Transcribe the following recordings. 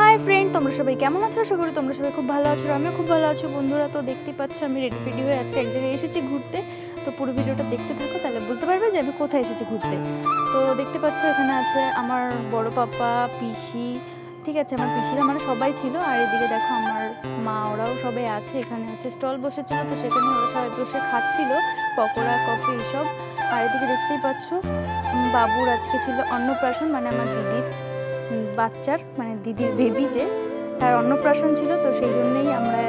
Hi friend, তোমরা সবাই কেমন আছো? আশা করি তোমরা সবাই খুব ভালো আছো। আমিও খুব ভালো আছি বন্ধুরা। তো দেখতে পাচ্ছ আমি রেডি ফেডি হয়ে আজকে এক জায়গায় এসেছি ঘুরতে। তো পুরো ভিডিওটা দেখতে থাকো, তাহলে বুঝতে পারবে যে আমি কোথায় এসেছি ঘুরতে। তো দেখতে পাচ্ছ এখানে আছে আমার বড় পাপা, পিসি, ঠিক আছে, আমার পিসিরা মানে সবাই ছিল। আর এদিকে দেখো আমার মা, ওরাও সবাই আছে। এখানে হচ্ছে স্টল বসেছিল, তো সেখানে ওরা সবাই বসে খাচ্ছিল পকোড়া, কফি এসব। আর এদিকে দেখতেই পাচ্ছ বাবুর আজকে ছিল অন্নপ্রাশন, মানে আমার দিদির বাচ্চার, মানে দিদির বেবি যে, তার অন্নপ্রাশন ছিল। তো সেই জন্যই আমরা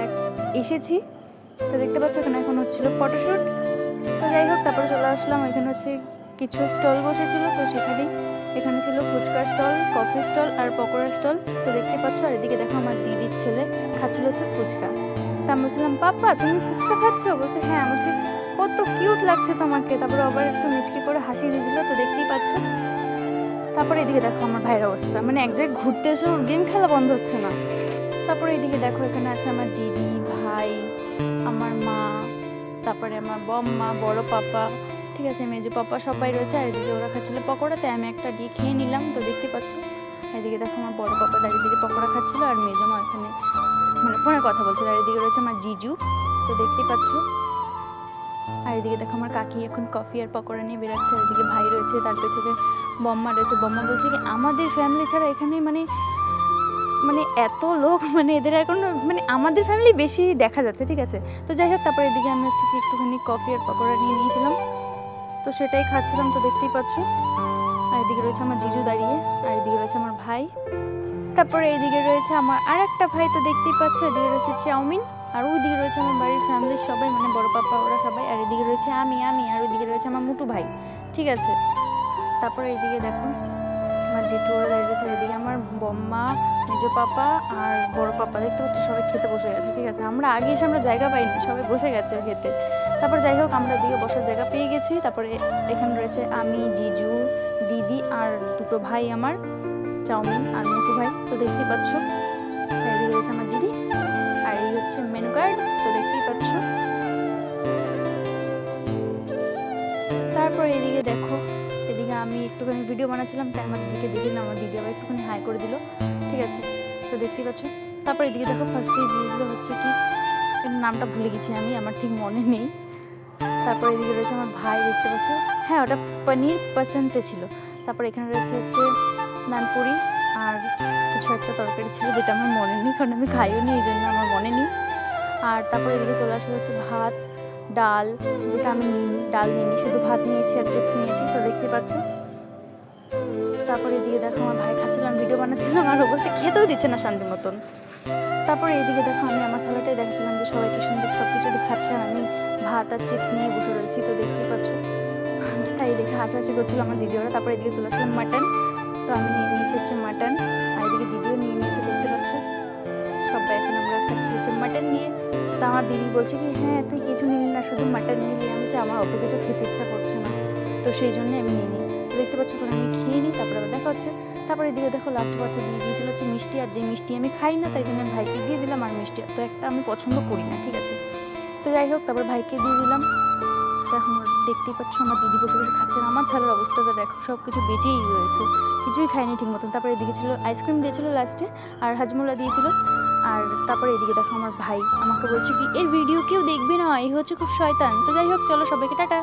এসেছি। তো দেখতে পাচ্ছ এখানে এখন হচ্ছিল ফটোশ্যুট। তো যাই হোক, তারপরে চলে আসলাম। এখানে হচ্ছে কিছু স্টল বসেছিল, তো সেখানেই এখানে ছিল ফুচকার স্টল, কফি স্টল আর পকোড়া স্টল। তো দেখতে পাচ্ছ। আর এদিকে দেখো আমার দিদির ছেলে খাচ্ছিল হচ্ছে ফুচকা। তা আমি বলছিলাম, পাপা তুমি ফুচকা খাচ্ছ? বলছে হ্যাঁ। আমি বলছি কত কিউট লাগছে তোমাকে। তারপরে আবার একটু মিচকি করে হাসি দিয়ে দিল। তো দেখতেই পাচ্ছ। তারপরে এদিকে দেখো আমার ভাইয়ের অবস্থা, মানে এক জায়গায় ঘুরতে এসে ওর গেম খেলা বন্ধ হচ্ছে না। তারপরে এদিকে দেখো এখানে আছে আমার দিদি, ভাই, আমার মা, তারপরে আমার বম্মা, বড় পাপা, ঠিক আছে, মেজো পাপা, সবাই রয়েছে। আর এদিকে ওরা খাচ্ছিল পকোড়াতে, আমি একটা দিয়ে খেয়ে নিলাম। তো দেখতে পাচ্ছ এদিকে দেখো আমার বড় পাপা দাঁড়িয়ে দিকে পকোড়া খাচ্ছিল, আর মেজো মা এখানে মানে ফোনে কথা বলছিল। আর এদিকে রয়েছে আমার জিজু, তো দেখতেই পাচ্ছ। আর এদিকে দেখো আমার কাকি এখন কফি আর পকোড়া নিয়ে বেরোচ্ছে। আর এদিকে ভাই রয়েছে, তার পেছনে বম্মা রয়েছে। বম্মা বলছে কি আমাদের ফ্যামিলি ছাড়া এখানে মানে মানে এত লোক, মানে এদের আর কোনো, মানে আমাদের ফ্যামিলি বেশি দেখা যাচ্ছে, ঠিক আছে। তো যাই হোক, তারপরে এদিকে আমি হচ্ছে কি একটুখানি কফি আর পকোড়া নিয়ে নিয়েছিলাম, তো সেটাই খাচ্ছিলাম। তো দেখতেই পাচ্ছ। আর এদিকে রয়েছে আমার জিজু দাঁড়িয়ে, আর এদিকে রয়েছে আমার ভাই, তারপরে এইদিকে রয়েছে আমার আর একটা ভাই, তো দেখতেই পাচ্ছ। এদিকে রয়েছে চাউমিন, আর ওইদিকে রয়েছে আমার বাড়ির ফ্যামিলির সবাই, মানে বড় পাপা ওরা সবাই। আর এদিকে রয়েছে আমি, আর ওইদিকে রয়েছে আমার মুটু ভাই, ঠিক আছে। তারপরে এইদিকে দেখো আমার জেঠু ওরা দাঁড়িয়ে রয়েছে। এদিকে আমার বম্মা, মেজো পাপা আর বড় পাপা, দেখতে পাচ্ছি সবাই খেতে বসে গেছে, ঠিক আছে। আমরা আগে এসে আমরা জায়গা পাইনি, সবাই বসে গেছে খেতে। তারপর যাই হোক, আমরা এদিকে বসার জায়গা পেয়ে গেছি। তারপরে এখানে রয়েছে আমি, জিজু, দিদি আর দুটো ভাই আমার, চাউমিন আর মুটু ভাই, তো দেখতেই পাচ্ছ। এদিকে রয়েছে আমার দিদি, আর এই হচ্ছে মেনু কার্ড, তো দেখতেই পাচ্ছ। তারপর এদিকে দেখো, এদিকে আমি একটুখানি ভিডিও বানাচ্ছিলাম, তাই আমার দিদিকে দেখে না, আমার দিদি আবার একটুখানি হাই করে দিল, ঠিক আছে। তো দেখতেই পাচ্ছ। তারপর এদিকে দেখো ফার্স্টেই দিয়ে দিল হচ্ছে কি, এর নামটা ভুলে গেছি আমি, আমার ঠিক মনে নেই। তারপর এদিকে রয়েছে আমার ভাই, দেখতে পাচ্ছ, হ্যাঁ ওটা পনির পসন্তে ছিল। তারপর এখানে রয়েছে হচ্ছে নানপুরি আর কিছু একটা তরকারি ছিল, যেটা আমার মনে নেই, কারণ আমি খাইও নি, এই জন্য আমার মনে নেই। আর তারপর এদিকে চলে আসলে হচ্ছে ভাত, ডাল, যেটা আমি নিইনি, ডাল নিইনি, শুধু ভাত নিয়েছি আর চিপস নিয়েছি, তো দেখতে পাচ্ছ। তারপরে এদিকে দেখো আমার ভাই খাচ্ছিলাম, ভিডিও বানাচ্ছিলাম, আর ও বলছে খেতেও দিচ্ছে না শান্তি মতন। তারপরে এইদিকে দেখো আমি আমার থালাটাই দেখছিলাম যে সবাই কি সুন্দর সব কিছু খাচ্ছে, আর আমি ভাত আর চিপস নিয়ে বসে রয়েছি, তো দেখতে পাচ্ছ। তাই দেখে হাসাহাসি করছিল আমার দিদি ওরা। তারপরে এদিকে চলে আসলাম মাটন, তো আমি নিয়ে নিয়েছি হচ্ছে মাটন, আর এদিকে দিদিও নিয়ে নিয়েছে, দেখতে পাচ্ছ। সবাই এখন আমরা খাচ্ছি হচ্ছে মাটন দিয়ে। তা আমার দিদি বলছে কি হ্যাঁ তুই কিছু নিলি না, শুধু মাটন নিলি। আমি বলছি আমার অত কিছু খেতে ইচ্ছা করছে না, তো সেই জন্যে আমি নিই নি। দেখতে পাচ্ছ এখন আমি খেয়ে নিই, তারপরে আবার দেখা হচ্ছে। তারপরে এদিকে দেখো লাস্ট পাতে দিয়ে দিয়েছিল হচ্ছে মিষ্টি, আর যে মিষ্টি আমি খাই না, তাই জন্য ভাইকে দিয়ে দিলাম। আর মিষ্টি তো একটা আমি পছন্দ করি না, ঠিক আছে। তো যাই হোক, তারপর ভাইকে দিয়ে দিলাম। তো এখন দেখতেই পাচ্ছ আমার দিদি বসে বসে খাচ্ছেন। আমার থালার অবস্থাটা দেখো, সব কিছু বেঁচেই রয়েছে, কিছুই খাইনি ঠিক মতন। তারপরে এদিকে ছিল আইসক্রিম দিয়েছিল লাস্টে, আর হাজমোলা দিয়েছিল। আর তারপরে এদিকে দেখো আমার ভাই আমাকে বলছে কি এর ভিডিও কেউ দেখবে না, এই হচ্ছে খুব শয়তান। তো যাই হোক, চলো সবাইকে টাটা।